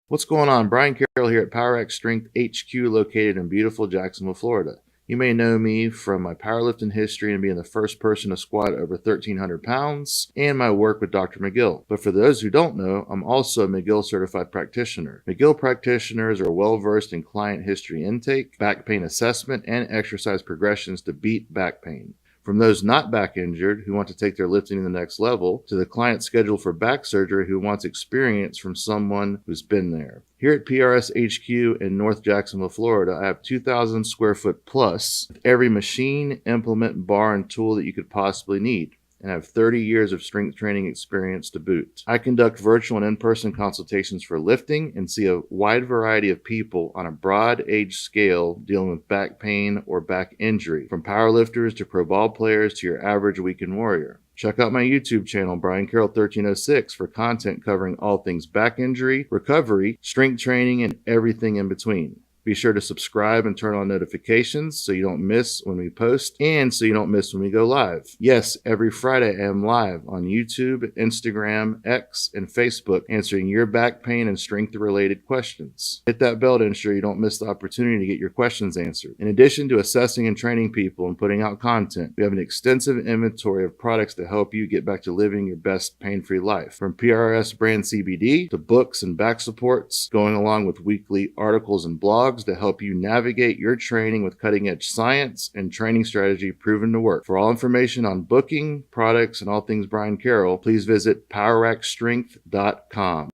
What's going on? Brian Carroll here at PowerX Strength HQ, located in beautiful Jacksonville, Florida. You may know me from my powerlifting history and being the first person to squat over 1,300 pounds and my work with Dr. McGill. But for those who don't know, I'm also a McGill certified practitioner. McGill practitioners are well versed in client history intake, back pain assessment, and exercise progressions to beat back pain. From those not back injured who want to take their lifting to the next level, to the client scheduled for back surgery who wants experience from someone who's been there. Here at PRS HQ in North Jacksonville, Florida, I have 2,000 square foot plus with every machine, implement, bar, and tool that you could possibly need, and have 30 years of strength training experience to boot. I conduct virtual and in-person consultations for lifting and see a wide variety of people on a broad age scale dealing with back pain or back injury, from powerlifters to pro ball players to your average weekend warrior. Check out my YouTube channel, Brian Carroll 1306, for content covering all things back injury, recovery, strength training, and everything in between. Be sure to subscribe and turn on notifications so you don't miss when we post and so you don't miss when we go live. Yes, every Friday I am live on YouTube, Instagram, X, and Facebook answering your back pain and strength-related questions. Hit that bell to ensure you don't miss the opportunity to get your questions answered. In addition to assessing and training people and putting out content, we have an extensive inventory of products to help you get back to living your best pain-free life. From PRS brand CBD to books and back supports, going along with weekly articles and blogs to help you navigate your training with cutting-edge science and training strategy proven to work. For all information on booking, products, and all things Brian Carroll, please visit powerxstrength.com.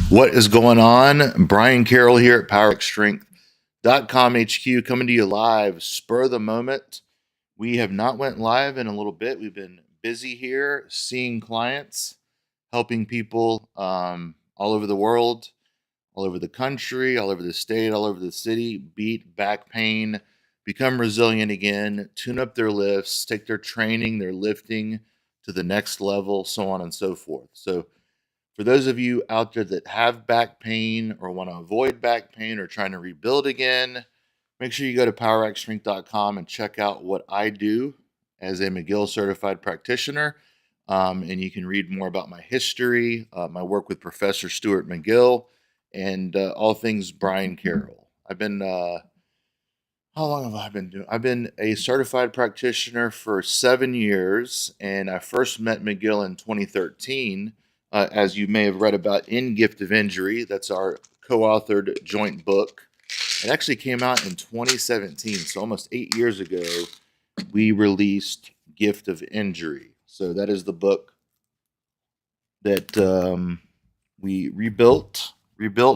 What is going on? Brian Carroll here at powerxstrength.com HQ, coming to you live, spur of the moment. We have not went live in a little bit. We've been busy here, seeing clients, helping people all over the world, all over the country, all over the state, all over the city, beat back pain, become resilient again, tune up their lifts, take their training, their lifting to the next level, so on and so forth. So for those of you out there that have back pain or want to avoid back pain or trying to rebuild again, make sure you go to powerxstrength.com and check out what I do as a McGill certified practitioner. And you can read more about my history, my work with Professor Stuart McGill, and all things Brian Carroll. I've been, how long have I been doing? I've been a certified practitioner for 7 years, and I first met McGill in 2013, as you may have read about in Gift of Injury. That's our co-authored joint book. It actually came out in 2017, so almost 8 years ago, we released Gift of Injury. So that is the book that we rebuilt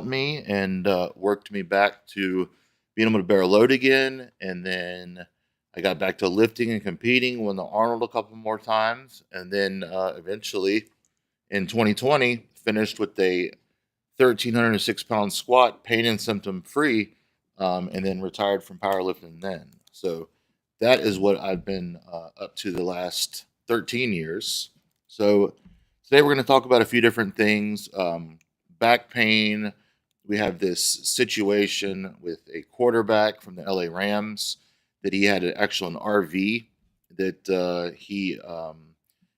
me and worked me back to being able to bear a load again. And then I got back to lifting and competing, won the Arnold a couple more times. And then eventually in 2020, finished with a 1,306 pound squat, pain and symptom free, and then retired from powerlifting then. So that is what I've been up to the last 13 years. So today we're going to talk about a few different things. Back pain. We have this situation with a quarterback from the LA Rams that he had an RV that he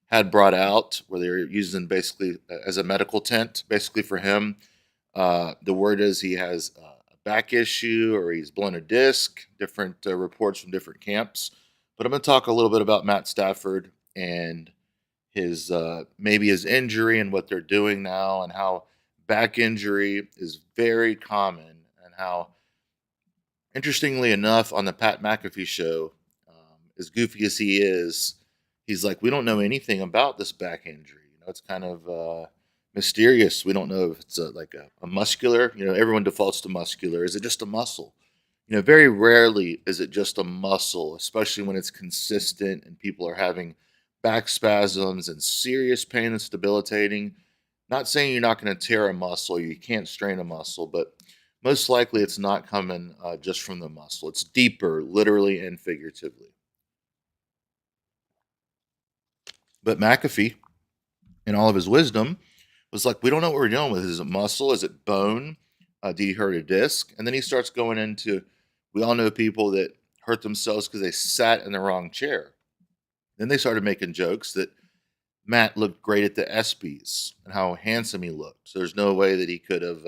had brought out where they were using basically as a medical tent, basically for him. The word is he has a back issue or he's blown a disc, different reports from different camps. But I'm going to talk a little bit about Matt Stafford and his maybe his injury and what they're doing now, and how back injury is very common, and how, interestingly enough, on the Pat McAfee show, as goofy as he is, he's like, we don't know anything about this back injury. You know, it's kind of mysterious. We don't know if it's like a muscular. You know, everyone defaults to muscular. Is it just a muscle? You know, very rarely is it just a muscle, especially when it's consistent and people are having back spasms and serious pain that's debilitating. Not saying you're not going to tear a muscle, you can't strain a muscle, but most likely it's not coming just from the muscle. It's deeper, literally and figuratively. But McAfee, in all of his wisdom, was like, we don't know what we're dealing with. Is it muscle? Is it bone? Did he hurt a disc? And then he starts going into, we all know people that hurt themselves because they sat in the wrong chair. Then they started making jokes that Matt looked great at the ESPYs and how handsome he looked. So there's no way that he could have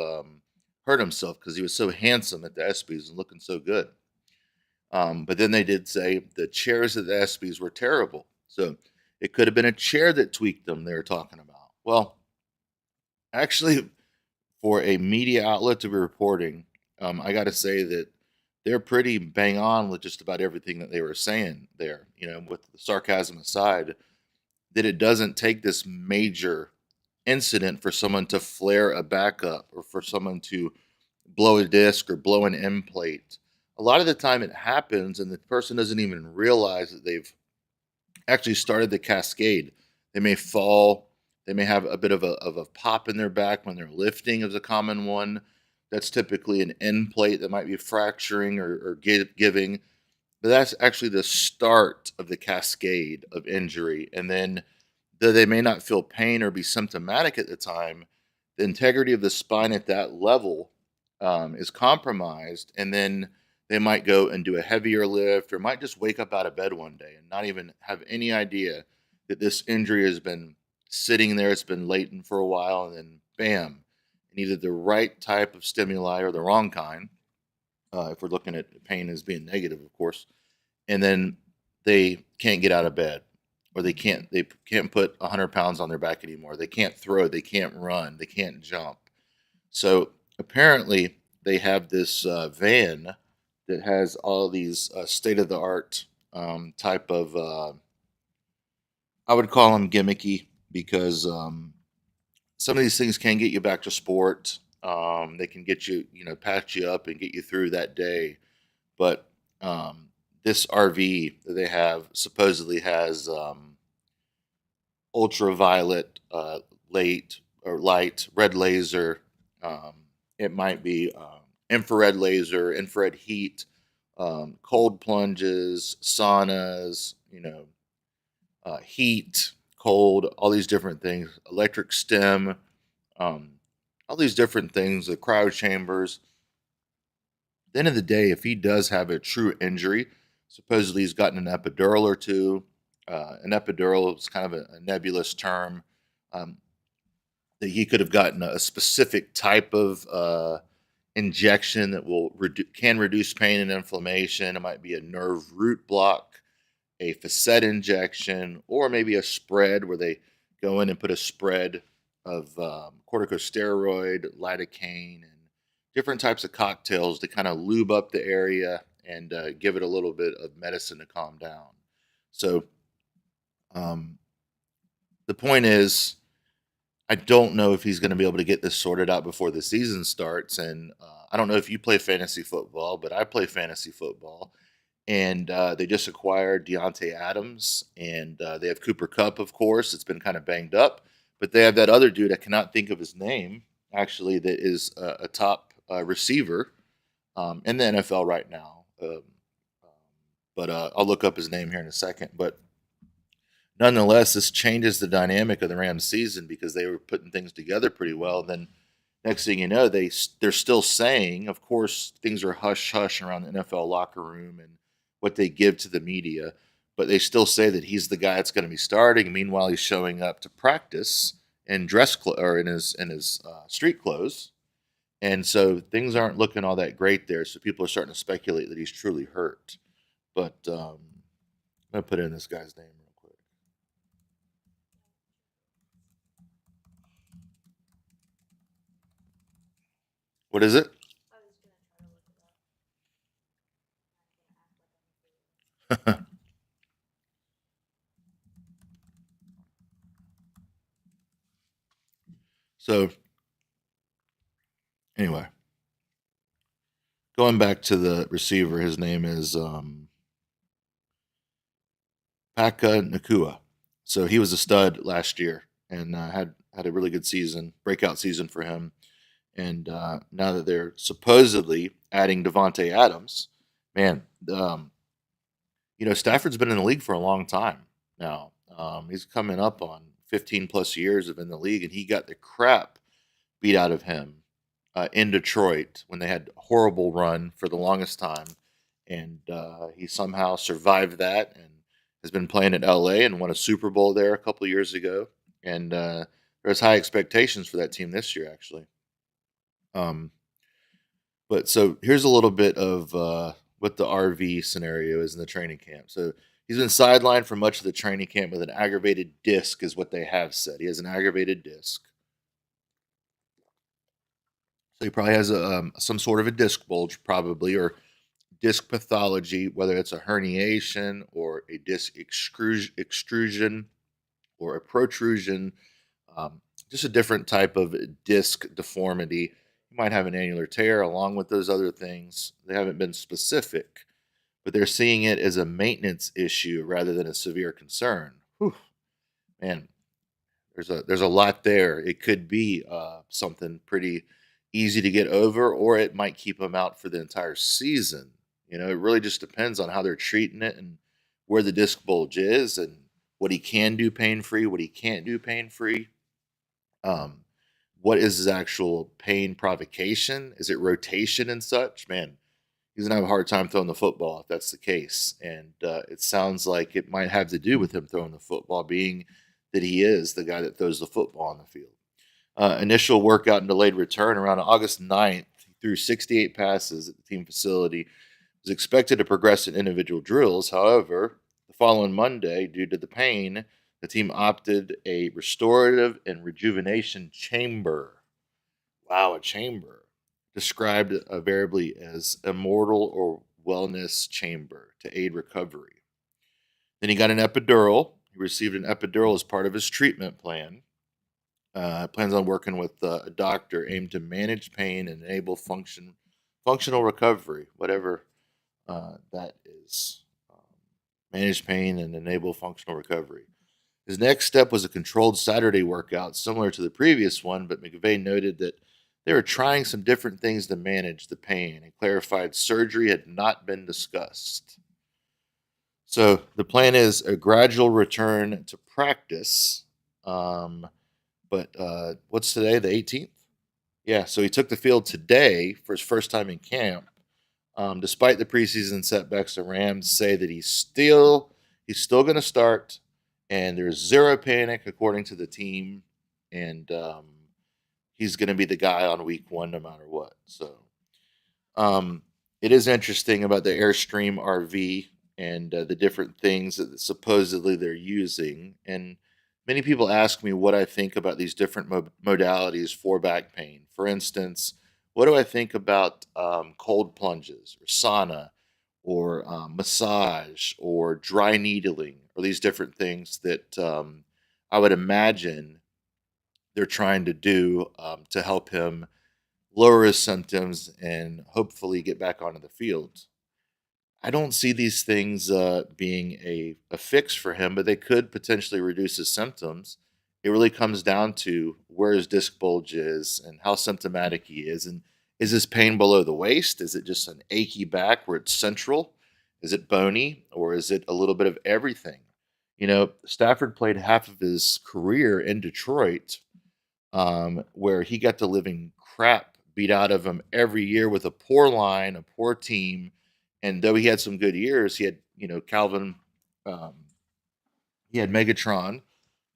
hurt himself because he was so handsome at the ESPYs and looking so good. But then they did say the chairs at the ESPYs were terrible. So it could have been a chair that tweaked them they were talking about. Well, actually, for a media outlet to be reporting, I got to say that they're pretty bang on with just about everything that they were saying there, with the sarcasm aside, that it doesn't take this major incident for someone to flare a backup or for someone to blow a disc or blow an end plate. A lot of the time it happens and the person doesn't even realize that they've actually started the cascade. They may fall, they may have a bit of a pop in their back when they're lifting is a common one. That's typically an end plate that might be fracturing or giving. But that's actually the start of the cascade of injury. And then, though they may not feel pain or be symptomatic at the time, the integrity of the spine at that level is compromised. And then they might go and do a heavier lift or might just wake up out of bed one day and not even have any idea that this injury has been sitting there. It's been latent for a while. And then, bam, either the right type of stimuli or the wrong kind, if we're looking at pain as being negative, of course, and then they can't get out of bed, or they can't put 100 pounds on their back anymore. They can't throw, they can't run, they can't jump. So apparently they have this van that has all these state of the art type of, I would call them gimmicky because some of these things can get you back to sport. They can get you, patch you up and get you through that day. But this RV that they have supposedly has ultraviolet, light, red laser. It might be infrared laser, infrared heat, cold plunges, saunas, heat, cold, all these different things, electric stim, all these different things, the cryo chambers. At the end of the day, if he does have a true injury, supposedly he's gotten an epidural or two. An epidural is kind of a nebulous term. That he could have gotten a specific type of injection that can reduce pain and inflammation. It might be a nerve root block, a facet injection, or maybe a spread where they go in and put a spread of corticosteroid, lidocaine, and different types of cocktails to kind of lube up the area and give it a little bit of medicine to calm down. So the point is, I don't know if he's going to be able to get this sorted out before the season starts. And I don't know if you play fantasy football, but I play fantasy football. And they just acquired Deontay Adams, and they have Cooper Kupp, of course. It's been kind of banged up. But they have that other dude, I cannot think of his name, actually, that is a top receiver in the NFL right now. But I'll look up his name here in a second. But nonetheless, this changes the dynamic of the Rams season because they were putting things together pretty well. Then next thing you know, they're still saying, of course, things are hush-hush around the NFL locker room and what they give to the media, but they still say that he's the guy that's going to be starting. Meanwhile, he's showing up to practice in or in his street clothes, and so things aren't looking all that great there. So people are starting to speculate that he's truly hurt. But I'm gonna put in this guy's name real quick. What is it? So anyway, going back to the receiver, his name is Paka Nakua. So he was a stud last year and had a really good season, breakout season for him. And now that they're supposedly adding Devontae Adams, man, Stafford's been in the league for a long time now. He's coming up on 15 plus years of in the league, and he got the crap beat out of him in Detroit when they had a horrible run for the longest time. And he somehow survived that and has been playing at LA and won a Super Bowl there a couple of years ago. and there's high expectations for that team this year, actually. Um, but so here's a little bit of what the RV scenario is in the training camp. So he's been sidelined for much of the training camp with an aggravated disc, is what they have said. He has an aggravated disc. So he probably has some sort of a disc bulge, probably, or disc pathology, whether it's a herniation or a disc extrusion or a protrusion, um, just a different type of disc deformity. You might have an annular tear along with those other things. They haven't been specific, but they're seeing it as a maintenance issue rather than a severe concern. Whew, man, there's a lot there. It could be something pretty easy to get over, or it might keep him out for the entire season. It really just depends on how they're treating it and where the disc bulge is and what he can do pain free, what he can't do pain free. Um, what is his actual pain provocation? Is it rotation and such? Man, he's gonna have a hard time throwing the football if that's the case. And it sounds like it might have to do with him throwing the football, being that he is the guy that throws the football on the field. Initial workout and delayed return around August 9th. He threw 68 passes at the team facility. Was expected to progress in individual drills. However, the following Monday, due to the pain, the team opted a restorative and rejuvenation chamber. Wow, a chamber. Described variably as immortal or wellness chamber to aid recovery. Then he got an epidural. He received an epidural as part of his treatment plan. Plans on working with a doctor aimed to manage pain and enable functional recovery, whatever that is. Manage pain and enable functional recovery. His next step was a controlled Saturday workout, similar to the previous one, but McVay noted that they were trying some different things to manage the pain and clarified surgery had not been discussed. So the plan is a gradual return to practice. But what's today, the 18th? Yeah, so he took the field today for his first time in camp. Despite the preseason setbacks, the Rams say that he's still going to start, and there's zero panic according to the team, and he's going to be the guy on week 1 no matter what. So it is interesting about the Airstream RV and the different things that supposedly they're using, and many people ask me what I think about these different modalities for back pain. For instance, what do I think about cold plunges or sauna or massage or dry needling or these different things that I would imagine they're trying to do to help him lower his symptoms and hopefully get back onto the field. I don't see these things being a fix for him, but they could potentially reduce his symptoms. It really comes down to where his disc bulge is and how symptomatic he is. And is his pain below the waist? Is it just an achy back where it's central? Is it bony? Or is it a little bit of everything? Stafford played half of his career in Detroit, where he got the living crap beat out of him every year with a poor line, a poor team. And though he had some good years, he had, Calvin, um, he had Megatron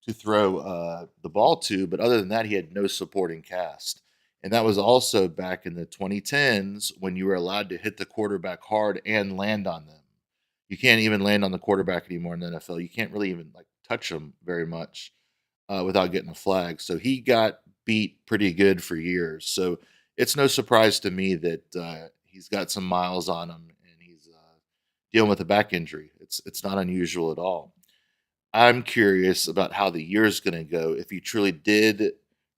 to throw the ball to, but other than that, he had no supporting cast. And that was also back in the 2010s when you were allowed to hit the quarterback hard and land on them. You can't even land on the quarterback anymore in the NFL. You can't really even touch them very much without getting a flag. So he got beat pretty good for years. So it's no surprise to me that he's got some miles on him and he's dealing with a back injury. It's not unusual at all. I'm curious about how the year's going to go if he truly did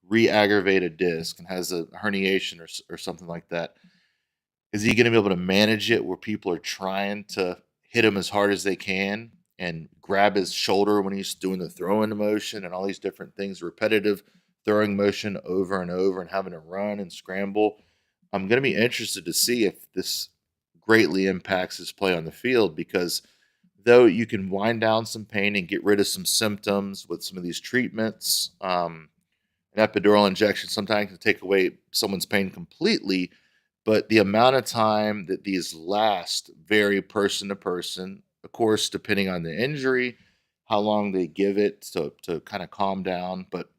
re-aggravate a disc and has a herniation or something like that. Is he going to be able to manage it where people are trying to hit him as hard as they can and grab his shoulder when he's doing the throwing motion and all these different things, repetitive throwing motion over and over and having to run and scramble? I'm going to be interested to see if this greatly impacts his play on the field, because though you can wind down some pain and get rid of some symptoms with some of these treatments, an epidural injection sometimes can take away someone's pain completely, but the amount of time that these last vary person to person, of course, depending on the injury how long they give it to kind of calm down. But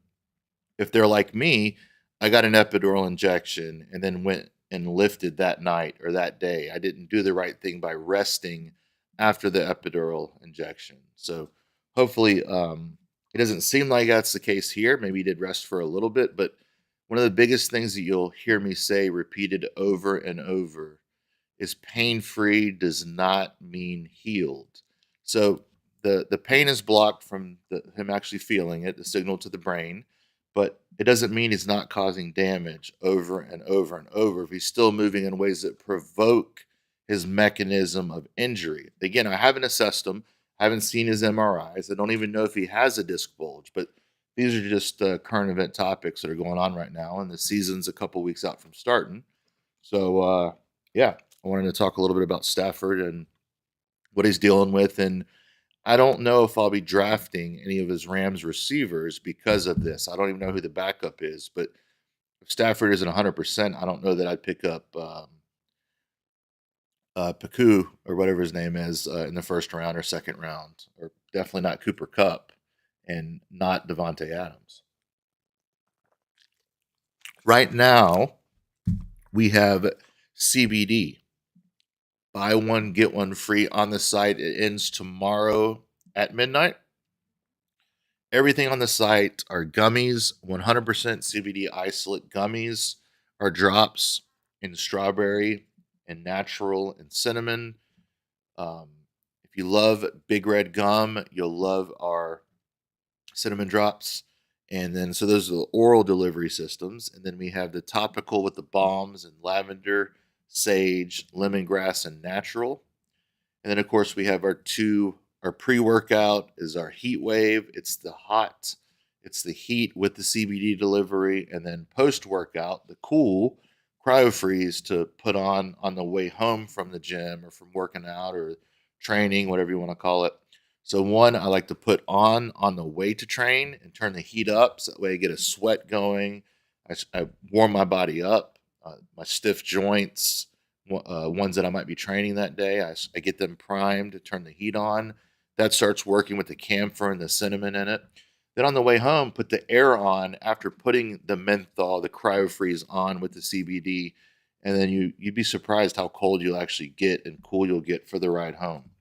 if they're like me, I got an epidural injection and then went and lifted that night or that day. I didn't do the right thing by resting after the epidural injection. So hopefully, it doesn't seem like that's the case here. Maybe he did rest for a little bit, but one of the biggest things that you'll hear me say repeated over and over is pain free does not mean healed. So the pain is blocked from him actually feeling it, the signal to the brain, but it doesn't mean he's not causing damage over and over and over if he's still moving in ways that provoke his mechanism of injury. Again, I haven't assessed him, I haven't seen his MRIs, I don't even know if he has a disc bulge, but these are just current event topics that are going on right now, and the season's a couple weeks out from starting. So, yeah, I wanted to talk a little bit about Stafford and what he's dealing with. And I don't know if I'll be drafting any of his Rams receivers because of this. I don't even know who the backup is. But if Stafford isn't 100%, I don't know that I'd pick up Paku or whatever his name is in the first round or second round, or definitely not Cooper Kupp and not Devontae Adams. Right now, we have CBD. Buy one, get one free on the site. It ends tomorrow at midnight. Everything on the site are gummies, 100% CBD isolate gummies, are drops in strawberry and natural and cinnamon. Um, if you love Big Red gum, you'll love our cinnamon drops. And then, so those are the oral delivery systems. And then we have the topical with the balms and lavender, sage, lemongrass, and natural. And then, of course, we have our pre-workout is our heat wave. It's the hot, it's the heat with the CBD delivery. And then post-workout, the cool cryo freeze to put on the way home from the gym or from working out or training, whatever you want to call it. So one, I like to put on the way to train and turn the heat up. So that way I get a sweat going. I warm my body up, my stiff joints, ones that I might be training that day. I get them primed to turn the heat on. That starts working with the camphor and the cinnamon in it. Then on the way home, put the air on after putting the menthol, the cryo freeze on with the CBD. And then you'd be surprised how cold you'll actually get and cool you'll get for the ride home.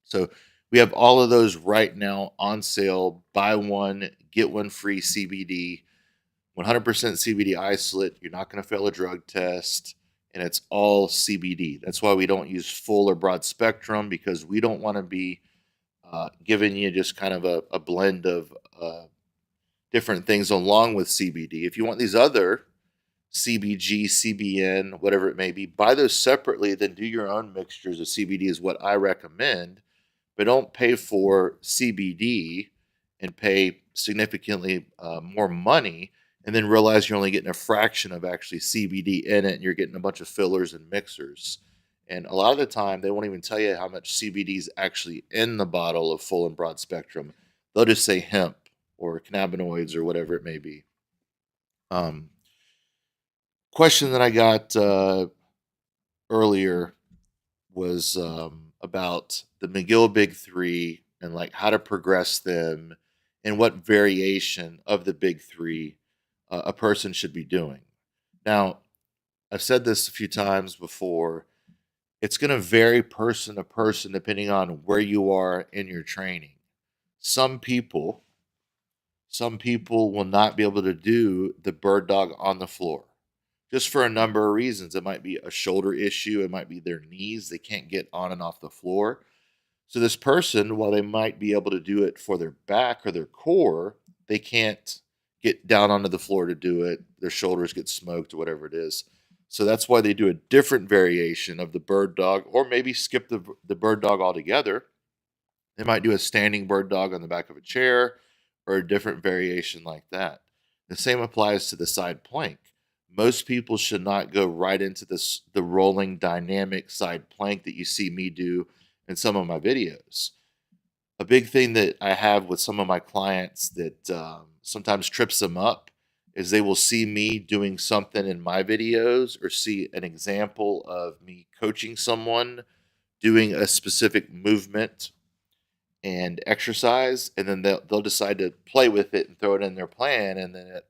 So we have all of those right now on sale. Buy one, get one free CBD. 100% CBD isolate. You're not going to fail a drug test. And it's all CBD. That's why we don't use full or broad spectrum, because we don't want to be giving you just kind of a blend of different things along with CBD. If you want these other CBG, CBN, whatever it may be, buy those separately, then do your own mixtures of CBD is what I recommend. But don't pay for CBD and pay significantly more money and then realize you're only getting a fraction of actually CBD in it and you're getting a bunch of fillers and mixers. And a lot of the time, they won't even tell you how much CBD is actually in the bottle of full and broad spectrum. They'll just say hemp or cannabinoids or whatever it may be. Um, Question that I got earlier was about the McGill Big Three and like how to progress them and what variation of the Big Three a person should be doing. Now, I've said this a few times before. It's going to vary person to person depending on where you are in your training. Some people, some people will not be able to do the bird dog on the floor just for a number of reasons. It might be a shoulder issue, it might be their knees, they can't get on and off the floor. So this person, while they might be able to do it for their back or their core, they can't get down onto the floor to do it. Their shoulders get smoked or whatever it is. So that's why they do a different variation of the bird dog, or maybe skip the bird dog altogether. They might do a standing bird dog on the back of a chair or a different variation like that. The same applies to the side plank. Most people should not go right into the rolling dynamic side plank that you see me do in some of my videos. A big thing that I have with some of my clients that sometimes trips them up is they will see me doing something in my videos or see an example of me coaching someone doing a specific movement, and exercise, and then they'll decide to play with it and throw it in their plan, and then it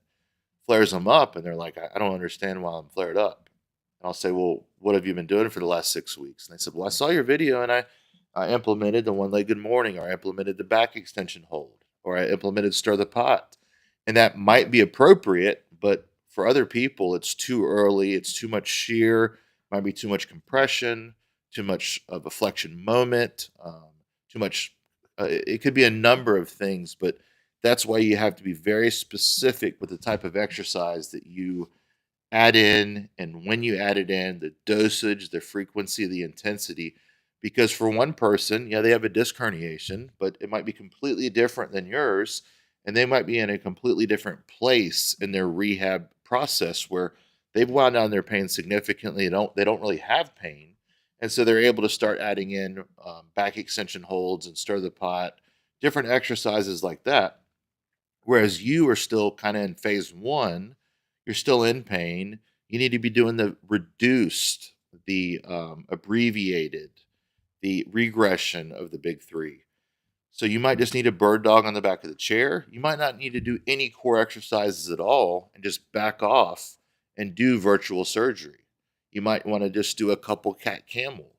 flares them up, and they're like, I don't understand why I'm flared up. And I'll say, well, what have you been doing for the last 6 weeks? And they said, well, I saw your video and I implemented the one-legged morning, or I implemented the back extension hold, or I implemented stir the pot. And that might be appropriate, but for other people, it's too early. It's too much shear, might be too much compression, too much of a flexion moment, too much. It could be a number of things, but that's why you have to be very specific with the type of exercise that you add in, and when you add it in, the dosage, the frequency, the intensity. Because for one person, yeah, they have a disc herniation, but it might be completely different than yours, and they might be in a completely different place in their rehab process where they've wound down their pain significantly. They don't really have pain, and so they're able to start adding in back extension holds and stir the pot, different exercises like that. Whereas you are still kind of in phase one, you're still in pain. You need to be doing the reduced, the abbreviated, the regression of the big three. So you might just need a bird dog on the back of the chair. You might not need to do any core exercises at all and just back off and do virtual surgery. You might want to just do a couple cat camel,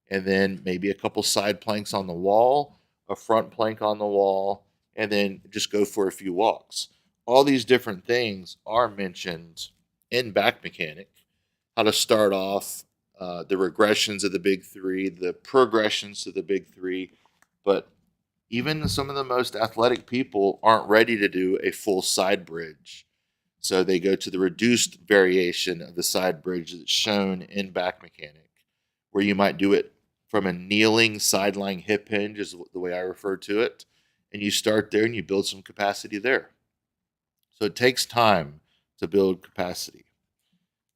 and then maybe a couple side planks on the wall, a front plank on the wall, and then just go for a few walks. All these different things are mentioned in Back Mechanic, how to start off, the regressions of the big three, the progressions to the big three. But even some of the most athletic people aren't ready to do a full side bridge. So they go to the reduced variation of the side bridge that's shown in Back Mechanic, where you might do it from a kneeling sideline hip hinge, is the way I refer to it. And you start there and you build some capacity there. So it takes time to build capacity.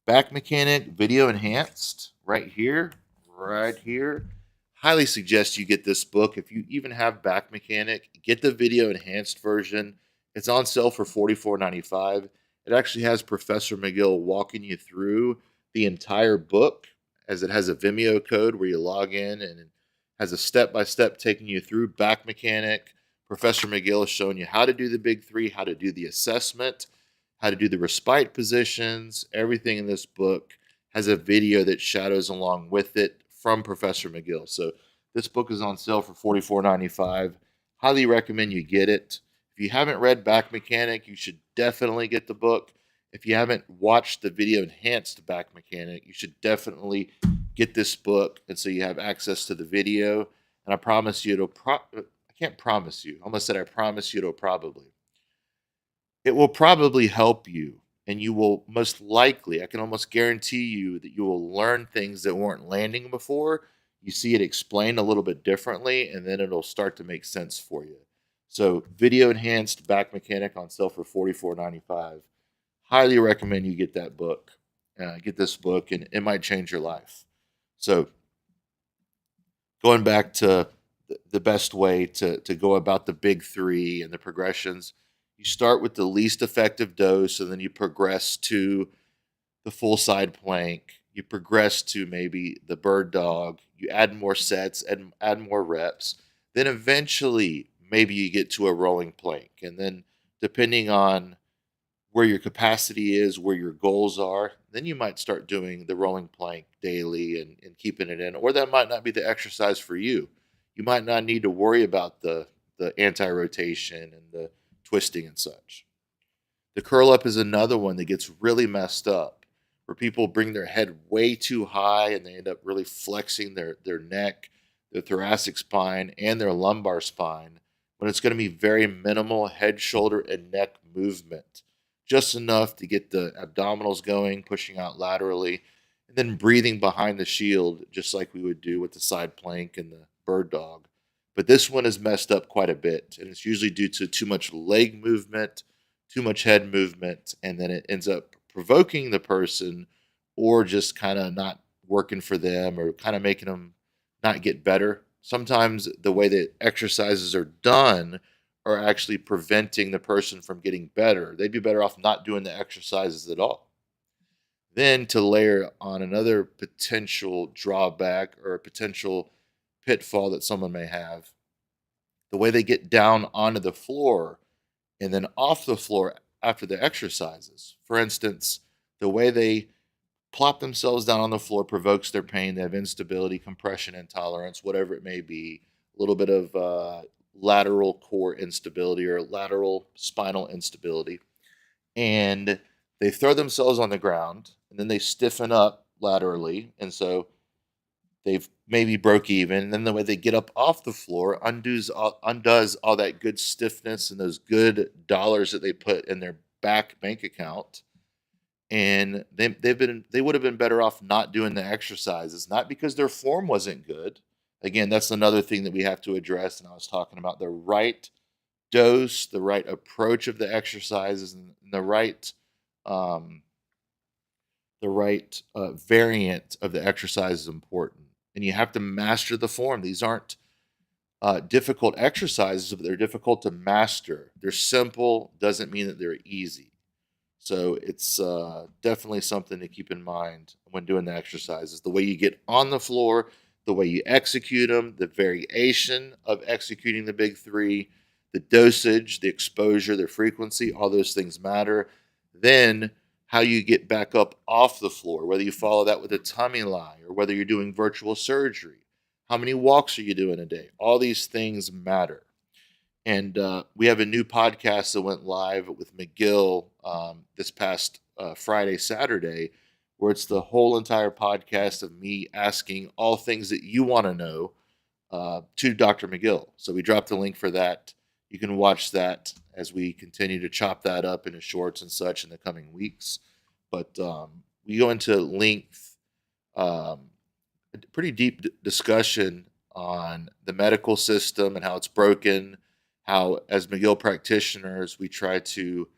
Back Mechanic Video Enhanced, right here, right here. Highly suggest you get this book. If you even have Back Mechanic, get the Video Enhanced version. It's on sale for $44.95. It actually has Professor McGill walking you through the entire book, as it has a Vimeo code where you log in, and it has a step-by-step taking you through Back Mechanic. Professor McGill is showing you how to do the big three, how to do the assessment, how to do the respite positions. Everything in this book has a video that shadows along with it from Professor McGill. So this book is on sale for $44.95. Highly recommend you get it. If you haven't read Back Mechanic, you should definitely get the book. If you haven't watched the Video Enhanced Back Mechanic, you should definitely get this book, and so you have access to the video. And I promise you, I can't promise you. I almost said I promise you it'll probably. It will probably help you, and you will most likely, I can almost guarantee you that you will learn things that weren't landing before. You see it explained a little bit differently, and then it'll start to make sense for you. So, Video Enhanced Back Mechanic on sale for $44.95. Highly recommend you get that book. Get this book, and it might change your life. So, going back to the best way to go about the big three and the progressions, you start with the least effective dose, and then you progress to the full side plank. You progress to maybe the bird dog. You add more sets and add more reps. Then eventually, maybe you get to a rolling plank. And then, depending on where your capacity is, where your goals are, then you might start doing the rolling plank daily and keeping it in. Or that might not be the exercise for you. You might not need to worry about the anti-rotation and the twisting and such. The curl up is another one that gets really messed up, where people bring their head way too high and they end up really flexing their neck, their thoracic spine, and their lumbar spine, when it's going to be very minimal head, shoulder, and neck movement. Just enough to get the abdominals going, pushing out laterally, and then breathing behind the shield, just like we would do with the side plank and the bird dog. But this one is messed up quite a bit, and it's usually due to too much leg movement, too much head movement, and then it ends up provoking the person, or just kind of not working for them, or kind of making them not get better. Sometimes the way that exercises are done are actually preventing the person from getting better. They'd be better off not doing the exercises at all. Then to layer on another potential drawback or a potential pitfall that someone may have the way they get down onto the floor and then off the floor after the exercises. For instance, the way they plop themselves down on the floor provokes their pain. They have instability, compression intolerance, whatever it may be, a little bit of lateral core instability or lateral spinal instability. And they throw themselves on the ground and then they stiffen up laterally. And so they've maybe broke even. And then the way they get up off the floor undoes all that good stiffness and those good dollars that they put in their back bank account. And they would have been better off not doing the exercises, not because their form wasn't good. Again, that's another thing that we have to address. And I was talking about the right dose, the right approach of the exercises, and um, the right variant of the exercise is important. And you have to master the form. These aren't difficult exercises, but they're difficult to master. They're simple, doesn't mean that they're easy. So it's definitely something to keep in mind when doing the exercises. The way you get on the floor, the way you execute them, the variation of executing the big three, the dosage, the exposure, the frequency, all those things matter. Then how you get back up off the floor, whether you follow that with a tummy lie or whether you're doing virtual surgery. How many walks are you doing a day? All these things matter. And we have a new podcast that went live with McGill this past Friday, Saturday, where it's the whole entire podcast of me asking all things that you want to know to Dr. McGill. So we dropped the link for that. You can watch that as we continue to chop that up into shorts and such in the coming weeks. But we go into length, a pretty deep discussion on the medical system and how it's broken, how, as McGill practitioners, we try to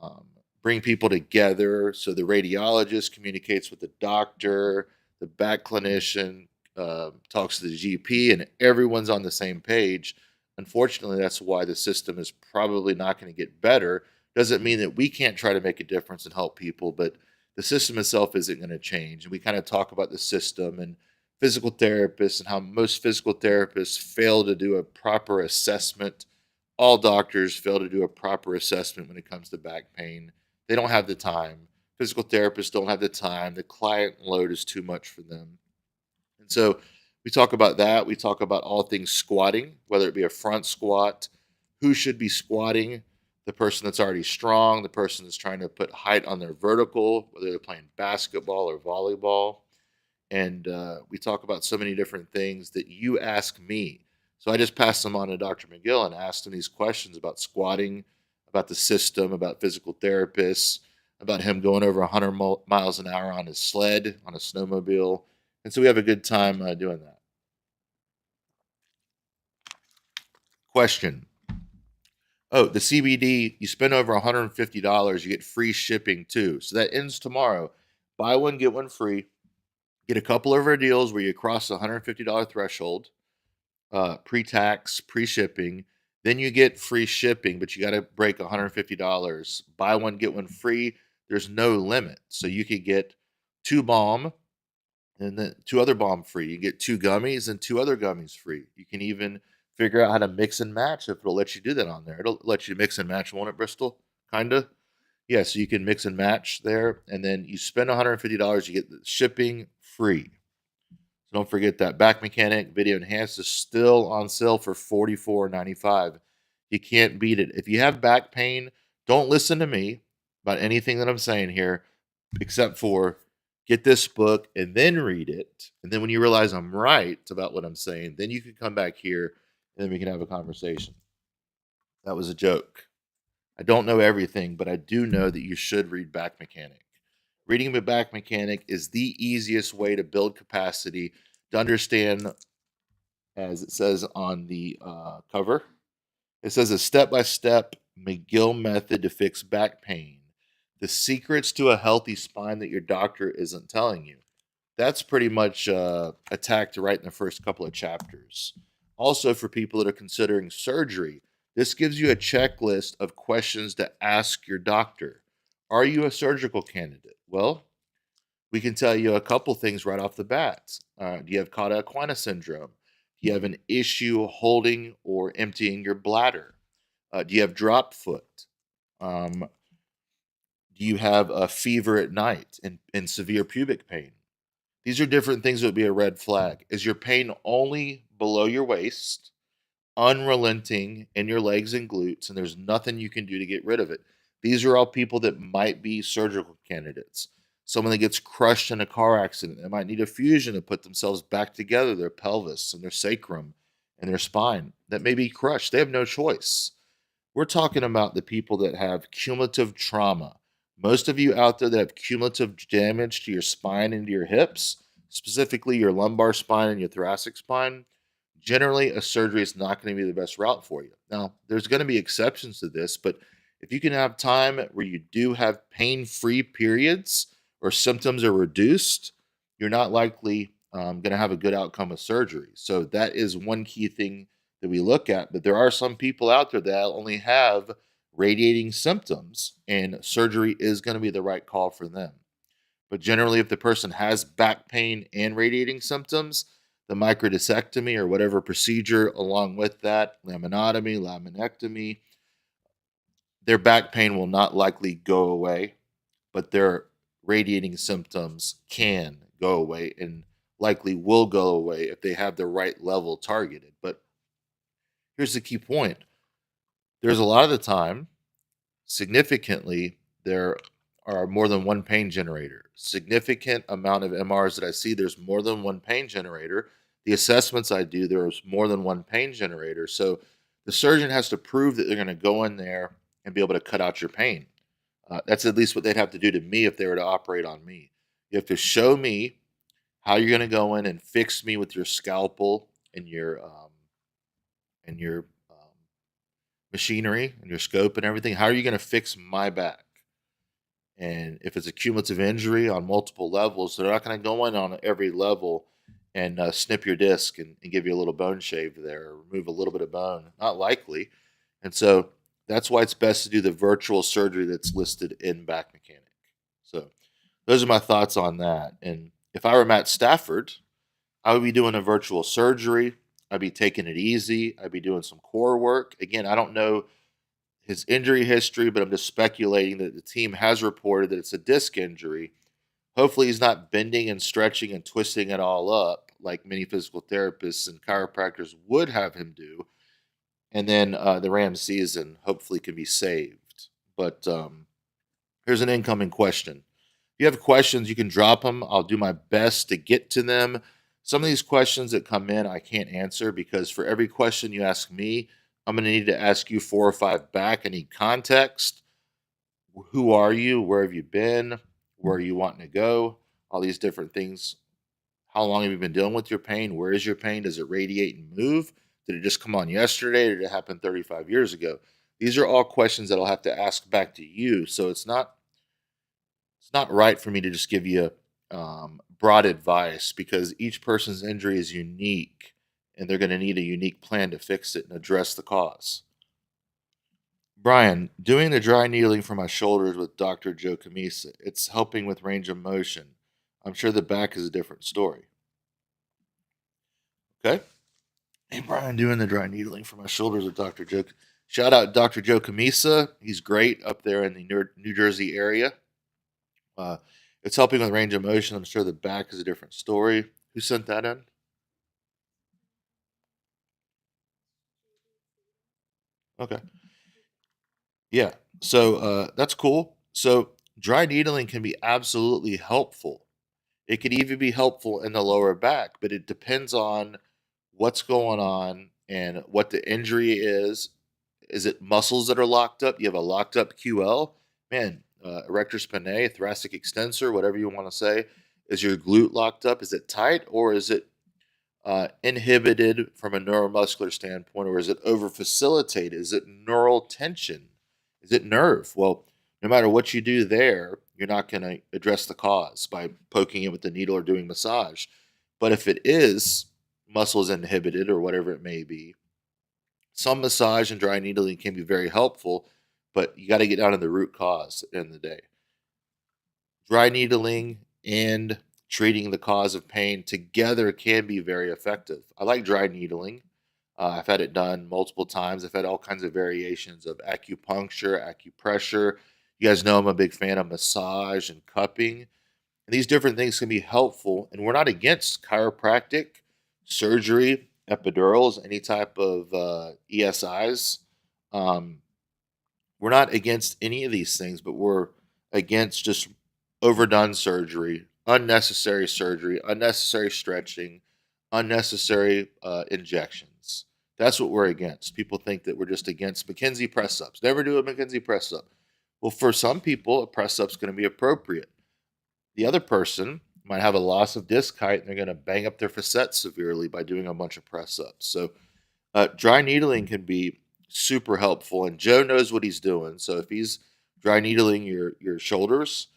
um, bring people together. So the radiologist communicates with the doctor, the back clinician talks to the GP, and everyone's on the same page. Unfortunately, that's why the system is probably not going to get better. Doesn't mean that we can't try to make a difference and help people, but the system itself isn't going to change. And we kind of talk about the system and physical therapists and how most physical therapists fail to do a proper assessment. All doctors fail to do a proper assessment when it comes to back pain. They don't have the time. Physical therapists don't have the time. The client load is too much for them. And so we talk about that. We talk about all things squatting, whether it be a front squat, who should be squatting, the person that's already strong, the person that's trying to put height on their vertical, whether they're playing basketball or volleyball. And we talk about so many different things that you ask me. So I just passed them on to Dr. McGill and asked him these questions about squatting, about the system, about physical therapists, about him going over 100 miles an hour on his sled, on a snowmobile. And so we have a good time doing that. Question. Oh, the CBD, you spend over $150, you get free shipping too. So that ends tomorrow. Buy one, get one free. Get a couple of our deals where you cross the $150 threshold, pre-tax, pre-shipping. Then you get free shipping, but you got to break $150. Buy one, get one free. There's no limit. So you could get 2 balm and then 2 other balm free. You get 2 gummies and 2 other gummies free. You can even figure out how to mix and match if it'll let you do that on there. It'll let you mix and match, won't it, Bristol? Kinda. Yeah, so you can mix and match there, and then you spend $150, you get the shipping free. So don't forget that. Back Mechanic Video Enhanced is still on sale for $44.95. You can't beat it. If you have back pain, don't listen to me about anything that I'm saying here, except for get this book and then read it. And then when you realize I'm right about what I'm saying, then you can come back here and then we can have a conversation. That was a joke. I don't know everything, but I do know that you should read Back Mechanic. Reading the Back Mechanic is the easiest way to build capacity, to understand, as it says on the cover. It says a step-by-step McGill method to fix back pain. The secrets to a healthy spine that your doctor isn't telling you. That's pretty much attacked right in the first couple of chapters. Also, for people that are considering surgery, this gives you a checklist of questions to ask your doctor. Are you a surgical candidate? Well, we can tell you a couple things right off the bat. Do you have cauda equina syndrome? Do you have an issue holding or emptying your bladder? Do you have drop foot? Um, do you have a fever at night and severe pubic pain? These are different things that would be a red flag. Is your pain only below your waist, unrelenting in your legs and glutes, and there's nothing you can do to get rid of it? These are all people that might be surgical candidates. Someone that gets crushed in a car accident, they might need a fusion to put themselves back together, their pelvis and their sacrum and their spine. That may be crushed. They have no choice. We're talking about the people that have cumulative trauma. Most of you out there that have cumulative damage to your spine and to your hips, specifically your lumbar spine and your thoracic spine, generally a surgery is not going to be the best route for you. Now, there's going to be exceptions to this, but if you can have time where you do have pain-free periods or symptoms are reduced, you're not likely going to have a good outcome with surgery. So that is one key thing that we look at. But there are some people out there that only have radiating symptoms, and surgery is going to be the right call for them. But generally, if the person has back pain and radiating symptoms, the microdiscectomy or whatever procedure along with that, laminotomy, laminectomy, their back pain will not likely go away, but their radiating symptoms can go away and likely will go away if they have the right level targeted. But here's the key point. There's a lot of the time, significantly, there are more than one pain generator. Significant amount of MRs that I see, there's more than one pain generator. The assessments I do, there's more than one pain generator. So the surgeon has to prove that they're going to go in there and be able to cut out your pain. That's at least what they'd have to do to me if they were to operate on me. You have to show me how you're going to go in and fix me with your scalpel and your machinery and your scope and everything. How are you going to fix my back? And if it's a cumulative injury on multiple levels, they're not going to go in on every level and snip your disc and give you a little bone shave there, or remove a little bit of bone. Not likely. And so that's why it's best to do the virtual surgery that's listed in Back Mechanic. So those are my thoughts on that. And if I were Matt Stafford, I would be doing a virtual surgery. I'd be taking it easy. I'd be doing some core work. Again, I don't know his injury history, but I'm just speculating that the team has reported that it's a disc injury. Hopefully, he's not bending and stretching and twisting it all up like many physical therapists and chiropractors would have him do. And then the Rams season hopefully can be saved. But here's an incoming question. If you have questions, you can drop them. I'll do my best to get to them. Some of these questions that come in, I can't answer because for every question you ask me, I'm going to need to ask you 4 or 5 back. I need context. Who are you? Where have you been? Where are you wanting to go? All these different things. How long have you been dealing with your pain? Where is your pain? Does it radiate and move? Did it just come on yesterday or did it happen 35 years ago? These are all questions that I'll have to ask back to you. So it's not right for me to just give you broad advice because each person's injury is unique and they're going to need a unique plan to fix it and address the cause. Brian, doing the dry needling for my shoulders with Dr. Joe Camisa, it's helping with range of motion. I'm sure the back is a different story. Okay. Hey, Brian, doing the dry needling for my shoulders with Dr. Joe. Shout out Dr. Joe Camisa. He's great up there in the New Jersey area. It's helping with range of motion. I'm sure the back is a different story. Who sent that in? Okay. Yeah. So that's cool. So dry needling can be absolutely helpful. It could even be helpful in the lower back, but it depends on what's going on and what the injury is. Is it muscles that are locked up? You have a locked up QL? Man, erector spinae, thoracic extensor, whatever you want to say. Is your glute locked up? Is it tight or is it inhibited from a neuromuscular standpoint, or is it over facilitated? Is it neural tension? Is it nerve? Well, no matter what you do there, you're not going to address the cause by poking it with the needle or doing massage. But if it is muscles inhibited or whatever it may be, some massage and dry needling can be very helpful, but you got to get down to the root cause at the end of the day. Dry needling and treating the cause of pain together can be very effective. I like dry needling. I've had it done multiple times. I've had all kinds of variations of acupuncture, acupressure. You guys know I'm a big fan of massage and cupping. And these different things can be helpful. And we're not against chiropractic, surgery, epidurals, any type of ESIs. Um, we're not against any of these things, but we're against just overdone surgery, unnecessary stretching, unnecessary injections. That's what we're against. People think that we're just against McKenzie press ups. Never do a McKenzie press up. Well, for some people, a press up's going to be appropriate. The other person might have a loss of disc height and they're going to bang up their facets severely by doing a bunch of press ups. So, dry needling can be super helpful, and Joe knows what he's doing. So, if he's dry needling your shoulders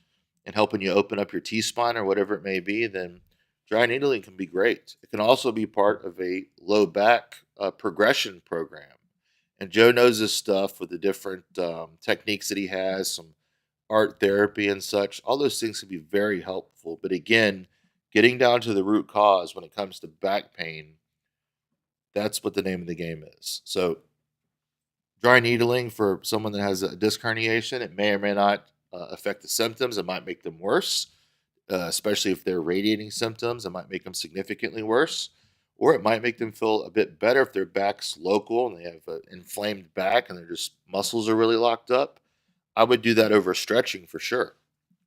and helping you open up your T spine or whatever it may be, then dry needling can be great. It can also be part of a low back progression program. And Joe knows this stuff with the different techniques that he has, some art therapy and such. All those things can be very helpful. But again, getting down to the root cause when it comes to back pain, that's what the name of the game is. So, dry needling for someone that has a disc herniation, it may or may not affect the symptoms. It might make them worse, especially if they're radiating symptoms. It might make them significantly worse, or it might make them feel a bit better if their back's local and they have an inflamed back and their just muscles are really locked up. I would do that over stretching for sure,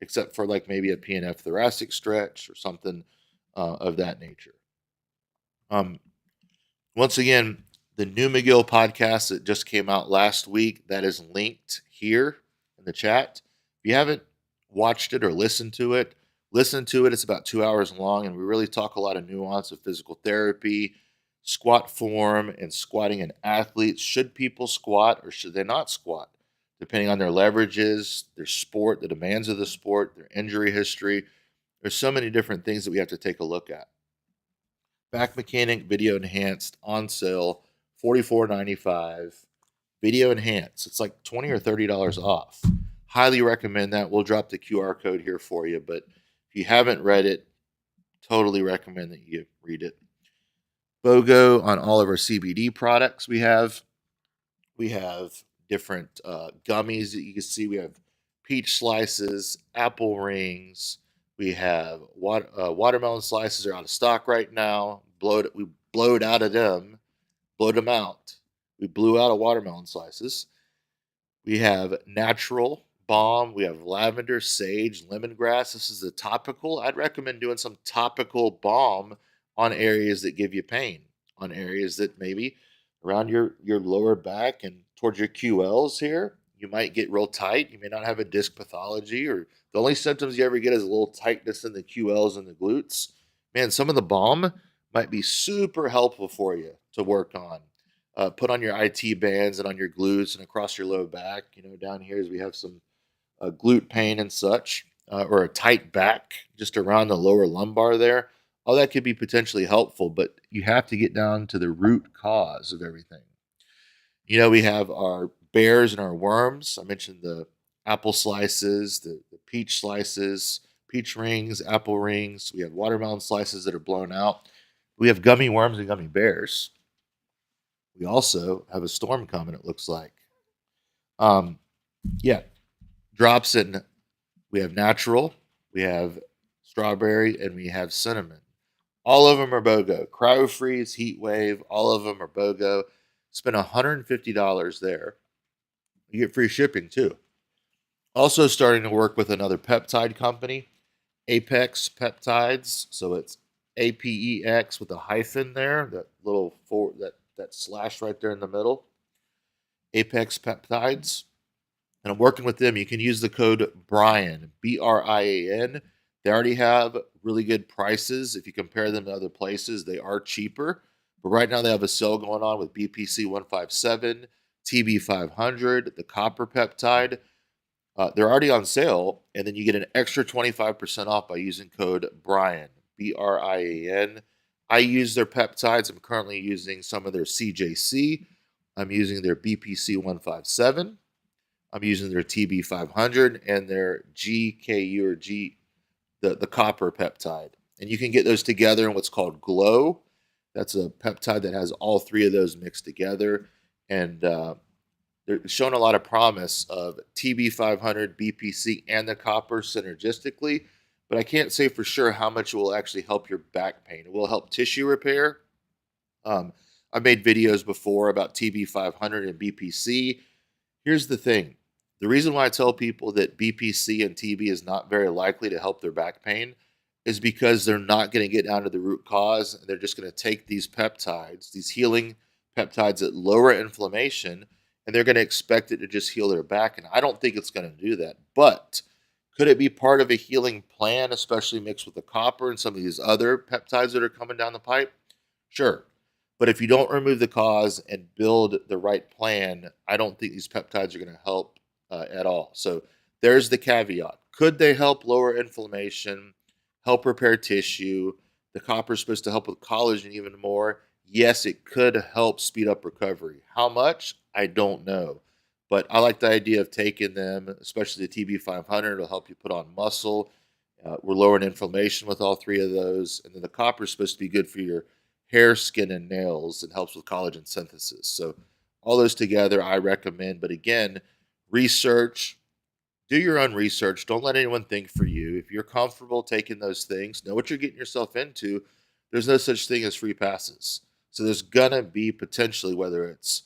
except for like maybe a PNF thoracic stretch or something of that nature. Um, Once again, the new McGill podcast that just came out last week, that is linked here in the chat. If you haven't watched it or listened to it, listen to it. It's about 2 hours long, and we really talk a lot of nuance of physical therapy, squat form, and squatting in athletes. Should people squat or should they not squat? Depending on their leverages, their sport, the demands of the sport, their injury history. There's so many different things that we have to take a look at. Back Mechanic Video Enhanced on sale, $44.95. Video Enhanced. It's like $20 or $30 off. Highly recommend that. We'll drop the QR code here for you, but if you haven't read it, totally recommend that you read it. BOGO on all of our CBD products we have. We have different gummies that you can see. We have peach slices, apple rings. We have watermelon slices are out of stock right now. We blowed out of them, blowed them out. We blew out of watermelon slices. We have natural balm. We have lavender, sage, lemongrass. This is a topical. I'd recommend doing some topical balm on areas that give you pain, on areas that maybe around your lower back and towards your QLs here. You might get real tight. You may not have a disc pathology, or the only symptoms you ever get is a little tightness in the QLs and the glutes. Man, some of the balm might be super helpful for you to work on. Put on your IT bands and on your glutes and across your low back. Down here as we have some glute pain and such, or a tight back just around the lower lumbar there. All that could be potentially helpful, but you have to get down to the root cause of everything. We have our bears and our worms. I mentioned the apple slices, the peach slices, peach rings, apple rings. We have watermelon slices that are blown out. We have gummy worms and gummy bears. We also have a storm coming, it looks like. Drops in. We have natural, we have strawberry, and we have cinnamon. All of them are BOGO. Cryo Freeze, Heat Wave, all of them are BOGO. Spend $150 there. You get free shipping too. Also starting to work with another peptide company, Apex Peptides. So it's APEX with a hyphen there, that little that slash right there in the middle. Apex Peptides. And I'm working with them. You can use the code Brian, BRIAN. They already have really good prices. If you compare them to other places, they are cheaper. But right now they have a sale going on with BPC 157, TB 500, the copper peptide. They're already on sale, and then you get an extra 25% off by using code Brian, BRIAN. I use their peptides. I'm currently using some of their CJC. I'm using their BPC 157. I'm using their TB 500 and their GKU or the copper peptide. And you can get those together in what's called Glow. That's a peptide that has all three of those mixed together. And they're showing a lot of promise of TB500, BPC, and the copper synergistically. But I can't say for sure how much it will actually help your back pain. It will help tissue repair. I've made videos before about TB500 and BPC. Here's the thing. The reason why I tell people that BPC and TB is not very likely to help their back pain is because they're not going to get down to the root cause, and they're just going to take these peptides, these healing peptides that lower inflammation, and they're going to expect it to just heal their back. And I don't think it's going to do that. But could it be part of a healing plan, especially mixed with the copper and some of these other peptides that are coming down the pipe? Sure. But if you don't remove the cause and build the right plan, I don't think these peptides are going to help at all. So there's the caveat. Could they help lower inflammation, help repair tissue? The copper is supposed to help with collagen even more. Yes, it could help speed up recovery. How much? I don't know. But I like the idea of taking them, especially the TB500. It'll help you put on muscle. We're lowering inflammation with all three of those. And then the copper is supposed to be good for your hair, skin, and nails, and helps with collagen synthesis. So all those together, I recommend. But again, research. Do your own research. Don't let anyone think for you. If you're comfortable taking those things, know what you're getting yourself into. There's no such thing as free passes. So there's going to be potentially, whether it's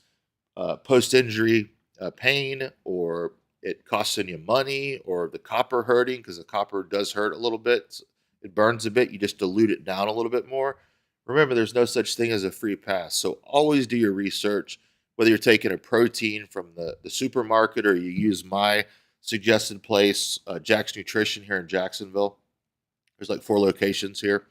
post-injury pain, or it costing you money, or the copper hurting, because the copper does hurt a little bit. It burns a bit. You just dilute it down a little bit more. Remember, there's no such thing as a free pass. So always do your research, whether you're taking a protein from the supermarket or you use my suggested place, Jack's Nutrition here in Jacksonville. There's like 4 locations here.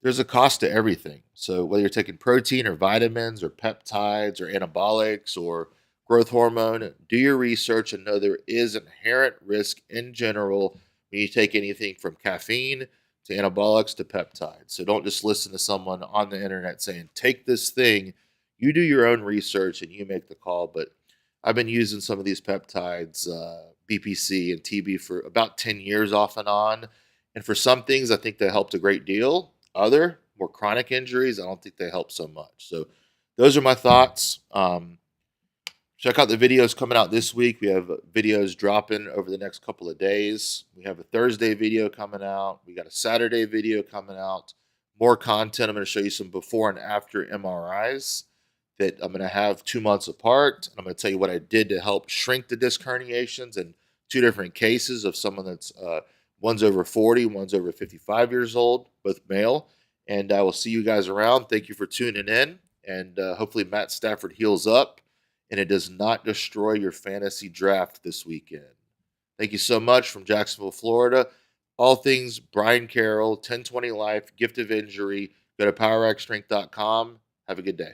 There's a cost to everything. So whether you're taking protein or vitamins or peptides or anabolics or growth hormone, do your research and know there is inherent risk in general when you take anything from caffeine to anabolics to peptides. So don't just listen to someone on the internet saying, take this thing. You do your own research and you make the call. But I've been using some of these peptides, BPC and TB, for about 10 years off and on. And for some things, I think they helped a great deal. Other, more chronic injuries, I don't think they help so much. So those are my thoughts. Check out the videos coming out this week. We have videos dropping over the next couple of days. We have a Thursday video coming out. We got a Saturday video coming out. More content. I'm going to show you some before and after MRIs that I'm going to have 2 months apart. And I'm going to tell you what I did to help shrink the disc herniations in 2 different cases of someone that's one's over 40, one's over 55 years old, both male. And I will see you guys around. Thank you for tuning in. And hopefully Matt Stafford heals up and it does not destroy your fantasy draft this weekend. Thank you so much from Jacksonville, Florida. All things Brian Carroll, 1020 Life, Gift of Injury. Go to powerxstrength.com. Have a good day.